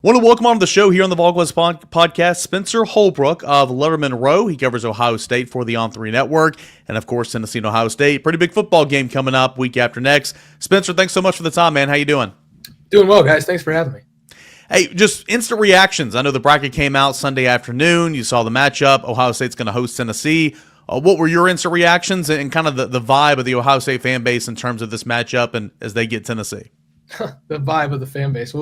Want to welcome on the show here on the Volquest podcast, Spencer Holbrook of Lettermen Row. He covers Ohio State for the On3 network, and of course Tennessee and Ohio State. Pretty big football game coming up week after next. Spencer, thanks so much for the time, man. How you doing? Doing well, guys. Thanks for having me. Hey, just instant reactions. I know the bracket came out Sunday afternoon. You saw the matchup. Ohio State's going to host Tennessee. What were your instant reactions and kind of the vibe of the Ohio State fan base in terms of this matchup and as they get Tennessee? The vibe of the fan base.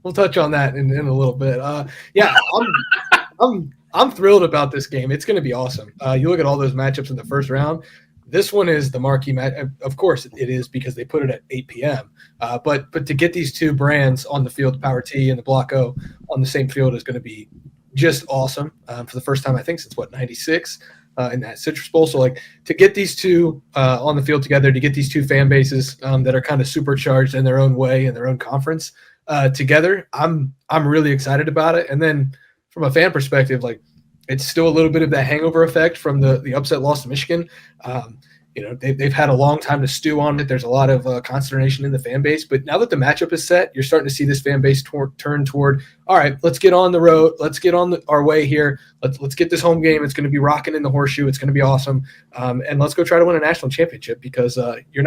We'll touch on that in a little bit. Yeah, I'm thrilled about this game. It's going to be awesome. You look at all those matchups in the first round. This one is the marquee match. Of course, it is because they put it at 8 p.m. But to get these two brands on the field, the Power T and the Block O, on the same field is going to be just awesome for the first time, I think, since, 96 in that Citrus Bowl. So, to get these two on the field together, to get these two fan bases that are kind of supercharged in their own way, in their own conference, together, I'm really excited about it. And then from a fan perspective, it's still a little bit of that hangover effect from the upset loss to Michigan. They've had a long time to stew on it. There's a lot of consternation in the fan base, but now that the matchup is set, you're starting to see this fan base turn toward, all right, let's get on the road. Let's get on our way here. Let's get this home game. It's going to be rocking in the horseshoe. It's going to be awesome. And let's go try to win a national championship because you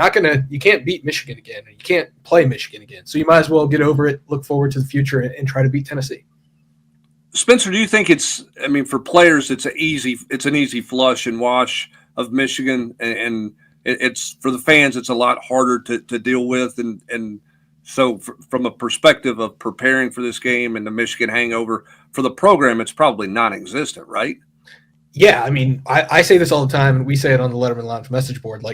can't beat Michigan again. You can't play Michigan again. So you might as well get over it, look forward to the future and try to beat Tennessee. Spencer, do you think for players, it's an easy flush and wash of Michigan, and it's for the fans, it's a lot harder to deal with. And so from a perspective of preparing for this game and the Michigan hangover, for the program, it's probably non-existent, right? Yeah, I say this all the time, and we say it on the Lettermen Lounge message board.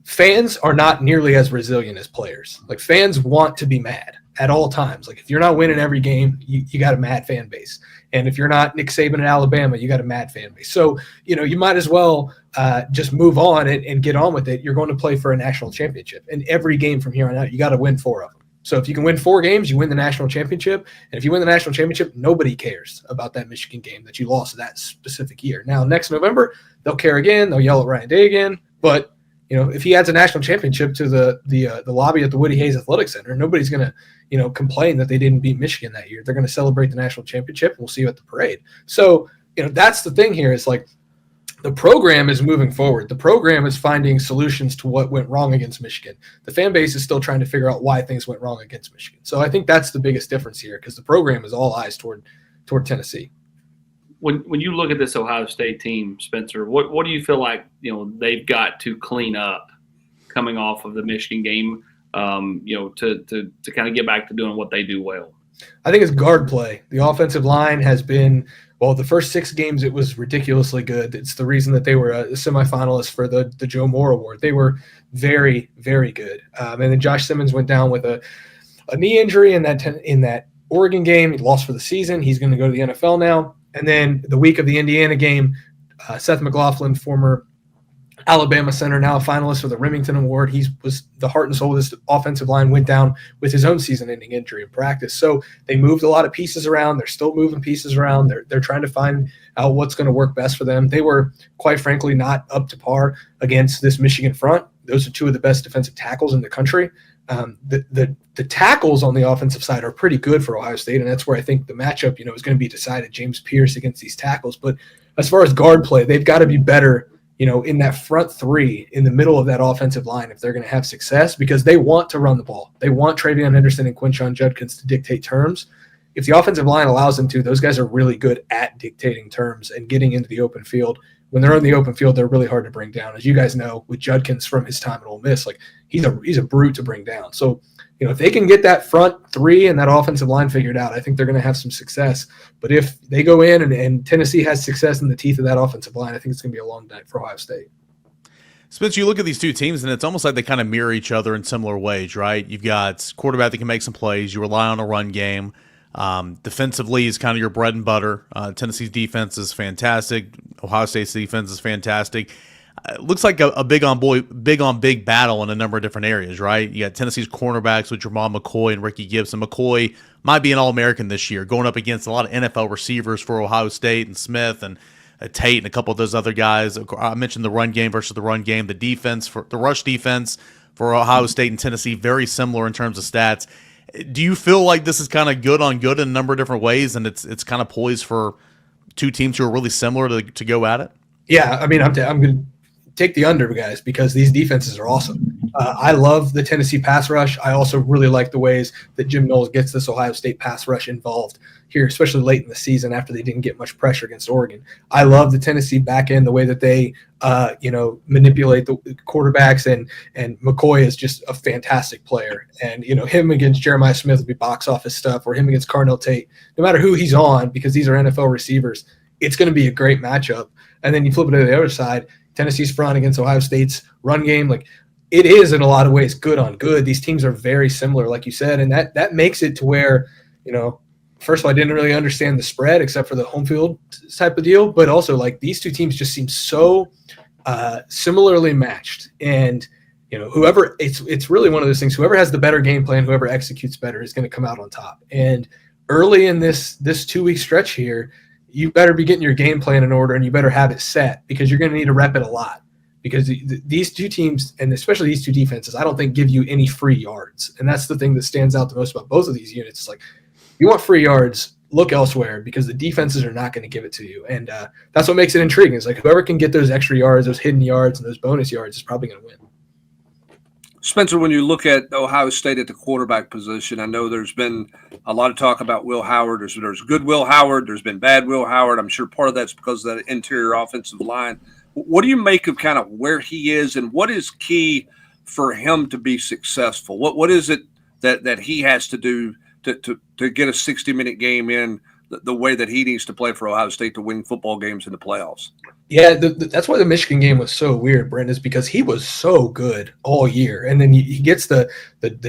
Fans are not nearly as resilient as players. Fans want to be mad at all times. If you're not winning every game, you got a mad fan base. And if you're not Nick Saban in Alabama, you got a mad fan base. So, you might as well just move on and get on with it. You're going to play for a national championship. And every game from here on out, you got to win 4 of them. So if you can win 4 games, you win the national championship. And if you win the national championship, nobody cares about that Michigan game that you lost that specific year. Now, next November, they'll care again. They'll yell at Ryan Day again. But if he adds a national championship to the lobby at the Woody Hayes Athletic Center, nobody's going to, complain that they didn't beat Michigan that year. They're going to celebrate the national championship, and we'll see you at the parade. So, that's the thing here is the program is moving forward. The program is finding solutions to what went wrong against Michigan. The fan base is still trying to figure out why things went wrong against Michigan. So I think that's the biggest difference here because the program is all eyes toward Tennessee. When you look at this Ohio State team, Spencer, what do you feel like they've got to clean up coming off of the Michigan game, to kind of get back to doing what they do well? I think it's guard play. The offensive line has been the first 6 games it was ridiculously good. It's the reason that they were a semifinalist for the Joe Moore Award. They were very, very good. And then Josh Simmons went down with a knee injury in that Oregon game. He lost for the season. He's going to go to the NFL now. And then the week of the Indiana game, Seth McLaughlin, former Alabama center, now a finalist for the Remington Award. He was the heart and soul of this offensive line, went down with his own season-ending injury in practice. So they moved a lot of pieces around. They're still moving pieces around. They're trying to find out what's going to work best for them. They were, quite frankly, not up to par against this Michigan front. Those are 2 of the best defensive tackles in the country. The tackles on the offensive side are pretty good for Ohio State, and that's where I think the matchup, is going to be decided. James Pierce against these tackles. But as far as guard play, they've got to be better, in that front 3 in the middle of that offensive line if they're going to have success because they want to run the ball. They want Travion Henderson and Quinshon Judkins to dictate terms. If the offensive line allows them to, those guys are really good at dictating terms and getting into the open field. When they're in the open field, they're really hard to bring down. As you guys know, with Judkins from his time at Ole Miss, he's a brute to bring down. So, if they can get that front 3 and that offensive line figured out, I think they're going to have some success. But if they go in and Tennessee has success in the teeth of that offensive line, I think it's going to be a long night for Ohio State. Spence, you look at these 2 teams, and it's almost like they kind of mirror each other in similar ways, right? You've got quarterback that can make some plays. You rely on a run game. Defensively is kind of your bread and butter. Tennessee's defense is fantastic. Ohio State's defense is fantastic. It looks like a big on big battle in a number of different areas, right? You got Tennessee's cornerbacks with Jamal McCoy and Ricky Gibson. McCoy might be an All-American this year, going up against a lot of NFL receivers for Ohio State and Smith and Tate and a couple of those other guys. I mentioned the run game versus the run game. The defense, for the rush defense for Ohio State and Tennessee, very similar in terms of stats. Do you feel like this is kind of good on good in a number of different ways, and it's kind of poised for two teams who are really similar to go at it? Yeah, I mean, I'm going to take the under, guys, because these defenses are awesome. I love the Tennessee pass rush. I also really like the ways that Jim Knowles gets this Ohio State pass rush involved here, especially late in the season after they didn't get much pressure against Oregon. I love the Tennessee back end, the way that they, manipulate the quarterbacks, and McCoy is just a fantastic player. And, him against Jeremiah Smith will be box office stuff, or him against Carnell Tate, no matter who he's on, because these are NFL receivers, it's going to be a great matchup. And then you flip it to the other side, Tennessee's front against Ohio State's run game. Like, it is in a lot of ways good on good. These teams are very similar, like you said, and that makes it to where, first of all, I didn't really understand the spread except for the home field type of deal, but also like these two teams just seem so similarly matched. And whoever it's really one of those things. Whoever has the better game plan, whoever executes better, is going to come out on top. And early in this 2-week stretch here, you better be getting your game plan in order, and you better have it set, because you're going to need to rep it a lot. Because these two teams, and especially these two defenses, I don't think give you any free yards. And that's the thing that stands out the most about both of these units. It's like, you want free yards, look elsewhere, because the defenses are not going to give it to you. And that's what makes it intriguing. It's like whoever can get those extra yards, those hidden yards, and those bonus yards is probably going to win. Spencer, when you look at Ohio State at the quarterback position, I know there's been a lot of talk about Will Howard. There's good Will Howard. There's been bad Will Howard. I'm sure part of that's because of that interior offensive line. What do you make of kind of where he is, and what is key for him to be successful? What is it that he has to do to get a 60-minute game in the way that he needs to play for Ohio State to win football games in the playoffs? Yeah, that's why the Michigan game was so weird, Brent, is because he was so good all year. And then he gets the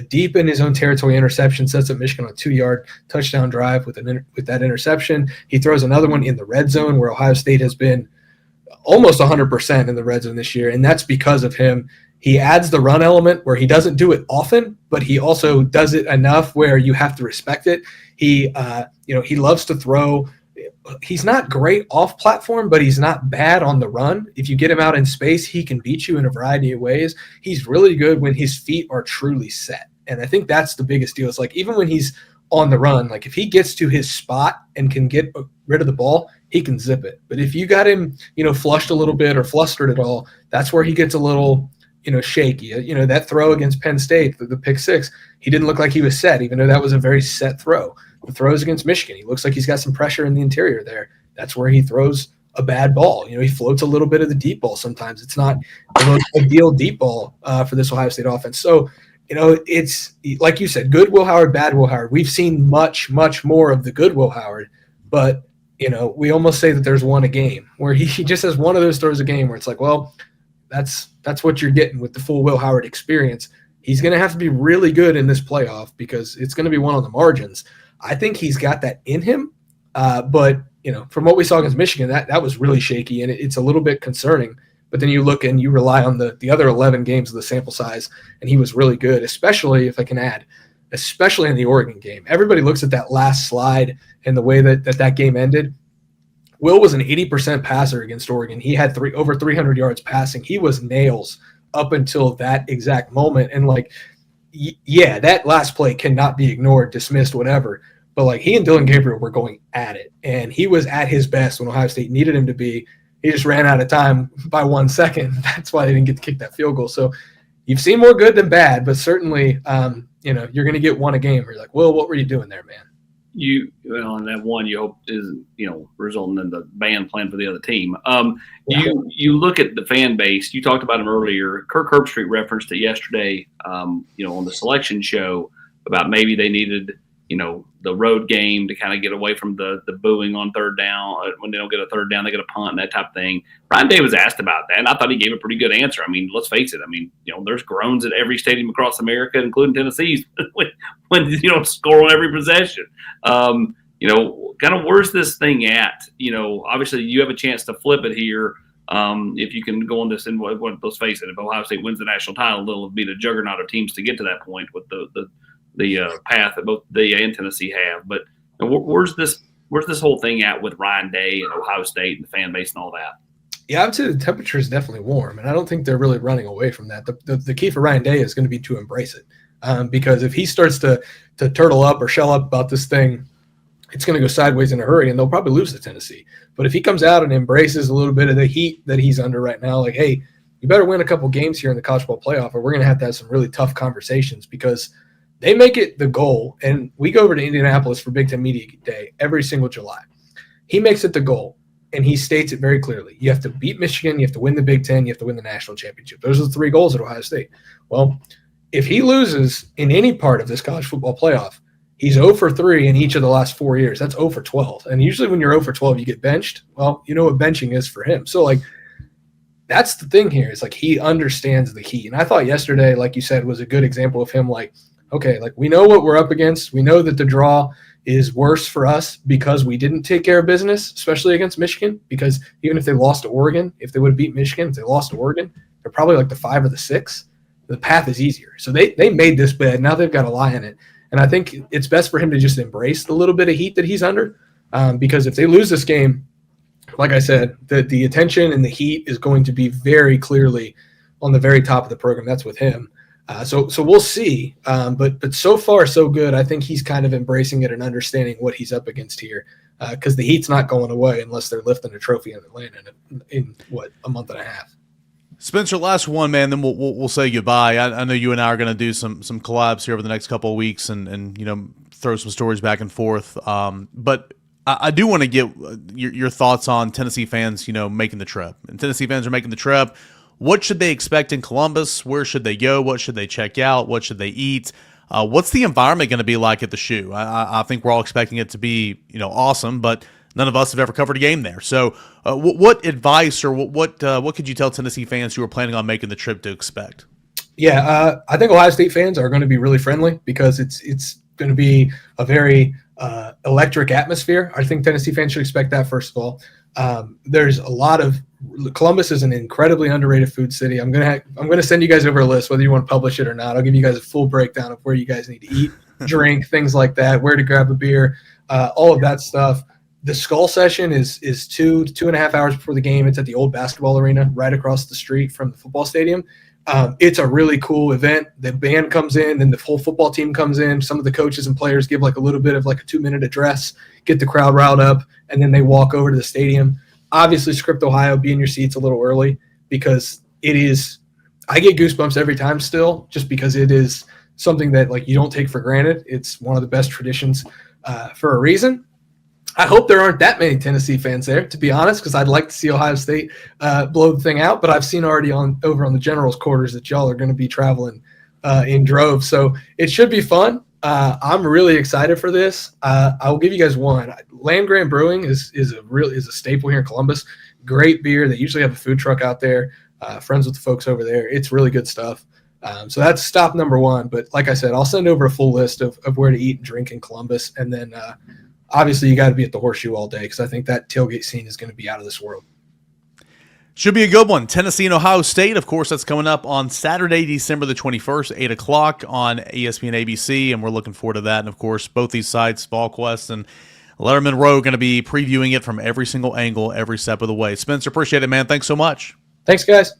deep in his own territory interception, sets up Michigan on a 2-yard touchdown drive with that interception. He throws another one in the red zone, where Ohio State has been almost 100% in the red zone this year, and that's because of him. He adds the run element where he doesn't do it often, but he also does it enough where you have to respect it. He loves to throw. He's not great off platform, but he's not bad on the run. If you get him out in space, he can beat you in a variety of ways. He's really good when his feet are truly set. And I think that's the biggest deal. It's like, even when he's on the run, like if he gets to his spot and can get rid of the ball, he can zip it. But if you got him, flushed a little bit or flustered at all, that's where he gets a little, shaky. That throw against Penn State, the pick six, he didn't look like he was set, even though that was a very set throw. The throws against Michigan, he looks like he's got some pressure in the interior there. That's where he throws a bad ball. He floats a little bit of the deep ball sometimes. It's not the most ideal deep ball for this Ohio State offense. So, it's like you said, good Will Howard, bad Will Howard. We've seen much, much more of the good Will Howard, but we almost say that there's one a game, where he just has one of those throws a game where it's like, well, that's what you're getting with the full Will Howard experience. He's going to have to be really good in this playoff, because it's going to be one on the margins. I think he's got that in him, but from what we saw against Michigan, that was really shaky, and it's a little bit concerning. But then you look and you rely on the other 11 games of the sample size, and he was really good, especially, if I can add, especially in the Oregon game. Everybody looks at that last slide and the way that game ended. Will was an 80% passer against Oregon. He had over 300 yards passing. He was nails up until that exact moment. And that last play cannot be ignored, dismissed, whatever. But he and Dylan Gabriel were going at it, and he was at his best when Ohio State needed him to be. He just ran out of time by 1 second. That's why they didn't get to kick that field goal. So you've seen more good than bad, but certainly, you're going to get one a game where you're like, Will, what were you doing there, man? And that one you hope is, resulting in the ban plan for the other team. You look at the fan base. You talked about him earlier. Kirk Herbstreit referenced it yesterday, on the selection show, about maybe they needed, the road game to kind of get away from the booing on third down. When they don't get a third down, they get a punt and that type of thing. Ryan Day was asked about that, and I thought he gave a pretty good answer. I mean, let's face it. I mean, there's groans at every stadium across America, including Tennessee's, when score on every possession. Kind of where's this thing at? Obviously you have a chance to flip it here. If you can go on this, and let's face it, if Ohio State wins the national title, it'll be the juggernaut of teams to get to that point with the path that both they and Tennessee have. But where's this whole thing at with Ryan Day and Ohio State and the fan base and all that? Yeah, I would say the temperature is definitely warm, and I don't think they're really running away from that. The key for Ryan Day is going to be to embrace it. because if he starts to turtle up or shell up about this thing, it's going to go sideways in a hurry, and they'll probably lose to Tennessee. But if he comes out and embraces a little bit of the heat that he's under right now, like, hey, you better win a couple games here in the college football playoff, or we're going to have some really tough conversations, because they make it the goal. And we go over to Indianapolis for Big Ten Media Day every single July. He makes it the goal, and he states it very clearly. You have to beat Michigan, you have to win the Big Ten, you have to win the national championship. Those are the 3 goals at Ohio State. Well, if he loses in any part of this college football playoff, he's 0 for 3 in each of the last 4 years. That's 0 for 12. And usually when you're 0 for 12, you get benched. Well, you know what benching is for him. So, like, that's the thing here. Is like, he understands the heat. And I thought yesterday, like you said, was a good example of him, like, okay, like, we know what we're up against. We know that the draw is worse for us because we didn't take care of business, especially against Michigan, because even if they lost to Oregon, if they would have beat Michigan, if they lost to Oregon, they're probably like the 5 or the 6. The path is easier. So they made this bed. Now they've got a lie in it. And I think it's best for him to just embrace the little bit of heat that he's under, because if they lose this game, like I said, the attention and the heat is going to be very clearly on the very top of the program. That's with him. So we'll see. But so far, so good. I think he's kind of embracing it and understanding what he's up against here, because the heat's not going away unless they're lifting a trophy in Atlanta in a month and a half. Spencer, last one, man. Then we'll say goodbye. I know you and I are going to do some collabs here over the next couple of weeks, and throw some stories back and forth. But I do want to get your thoughts on Tennessee fans, making the trip. And Tennessee fans are making the trip. What should they expect in Columbus? Where should they go? What should they check out? What should they eat? What's the environment going to be like at the Shoe? I think we're all expecting it to be, awesome, but none of us have ever covered a game there. So what advice or what could you tell Tennessee fans who are planning on making the trip to expect? Yeah, I think Ohio State fans are going to be really friendly, because it's going to be a very electric atmosphere. I think Tennessee fans should expect that, first of all. There's a lot of Columbus is an incredibly underrated food city. I'm gonna send you guys over a list, whether you want to publish it or not. I'll give you guys a full breakdown of where you guys need to eat, drink, things like that, where to grab a beer, all of that stuff. The Skull Session is 2.5 hours before the game. It's at the old basketball arena right across the street from the football stadium. It's a really cool event. The band comes in, then the whole football team comes in. Some of the coaches and players give like a little bit of like a 2-minute address, get the crowd riled up, and then they walk over to the stadium. Obviously, Script, Ohio, be in your seats a little early, because it is – I get goosebumps every time still, just because it is something that like you don't take for granted. It's one of the best traditions for a reason. I hope there aren't that many Tennessee fans there, to be honest, because I'd like to see Ohio State blow the thing out. But I've seen already over on the General's quarters that y'all are going to be traveling in droves. So it should be fun. I'm really excited for this. I'll give you guys one. Land Grant Brewing is a staple here in Columbus. Great beer. They usually have a food truck out there. Friends with the folks over there. It's really good stuff. So that's stop number one. But like I said, I'll send over a full list of where to eat and drink in Columbus. And then obviously you got to be at the Horseshoe all day, because I think that tailgate scene is going to be out of this world. Should be a good one. Tennessee and Ohio State, of course, that's coming up on Saturday, December the 21st, 8 o'clock on ESPN ABC, and we're looking forward to that. And, of course, both these sites, Volquest and Lettermen Row, going to be previewing it from every single angle, every step of the way. Spencer, appreciate it, man. Thanks so much. Thanks, guys.